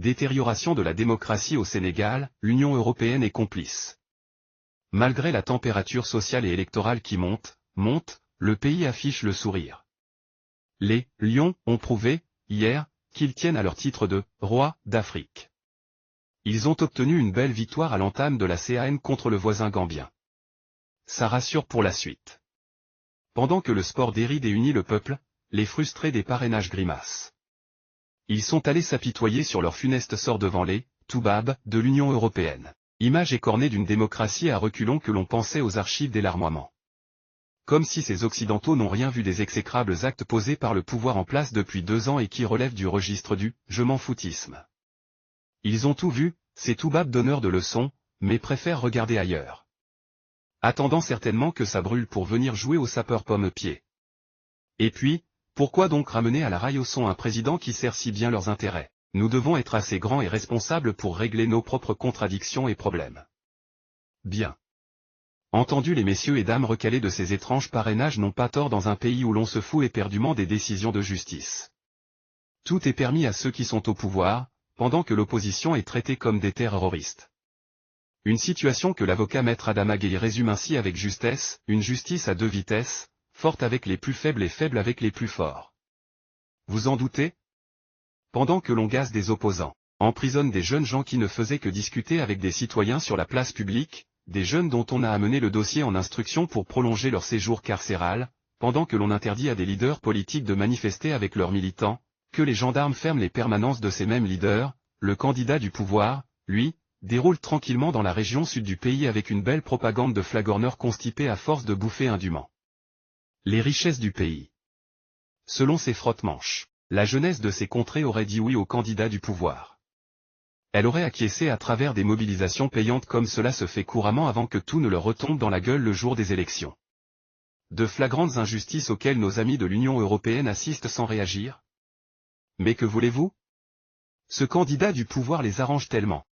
Détérioration de la démocratie au Sénégal, l'Union européenne est complice. Malgré la température sociale et électorale qui monte, le pays affiche le sourire. Les Lions ont prouvé, hier, qu'ils tiennent à leur titre de « roi d'Afrique ». Ils ont obtenu une belle victoire à l'entame de la CAN contre le voisin gambien. Ça rassure pour la suite. Pendant que le sport déride et unit le peuple, les frustrés des parrainages grimacent. Ils sont allés s'apitoyer sur leur funeste sort devant les Toubabs de l'Union européenne. Image écornée d'une démocratie à reculons que l'on pensait aux archives des larmoiements. Comme si ces Occidentaux n'ont rien vu des exécrables actes posés par le pouvoir en place depuis 2 ans et qui relèvent du registre du « je m'en foutisme ». Ils ont tout vu, ces Toubabs donneurs de leçons, mais préfèrent regarder ailleurs. Attendant certainement que ça brûle pour venir jouer au sapeur-pomme-pied. Et puis, pourquoi donc ramener à la raille au son un président qui sert si bien leurs intérêts? Nous devons être assez grands et responsables pour régler nos propres contradictions et problèmes. Bien entendu, les messieurs et dames recalés de ces étranges parrainages n'ont pas tort dans un pays où l'on se fout éperdument des décisions de justice. Tout est permis à ceux qui sont au pouvoir, pendant que l'opposition est traitée comme des terroristes. Une situation que l'avocat maître Adama Gueye résume ainsi avec justesse, une justice à 2 vitesses, forte avec les plus faibles et faible avec les plus forts. Vous en doutez? Pendant que l'on gaze des opposants, emprisonne des jeunes gens qui ne faisaient que discuter avec des citoyens sur la place publique, des jeunes dont on a amené le dossier en instruction pour prolonger leur séjour carcéral, pendant que l'on interdit à des leaders politiques de manifester avec leurs militants, que les gendarmes ferment les permanences de ces mêmes leaders, le candidat du pouvoir, lui, déroule tranquillement dans la région sud du pays avec une belle propagande de flagorneurs constipés à force de bouffer indûment les richesses du pays. Selon ses frotte-manches, la jeunesse de ces contrées aurait dit oui au candidat du pouvoir. Elle aurait acquiescé à travers des mobilisations payantes comme cela se fait couramment avant que tout ne leur retombe dans la gueule le jour des élections. De flagrantes injustices auxquelles nos amis de l'Union européenne assistent sans réagir. Mais que voulez-vous? Ce candidat du pouvoir les arrange tellement.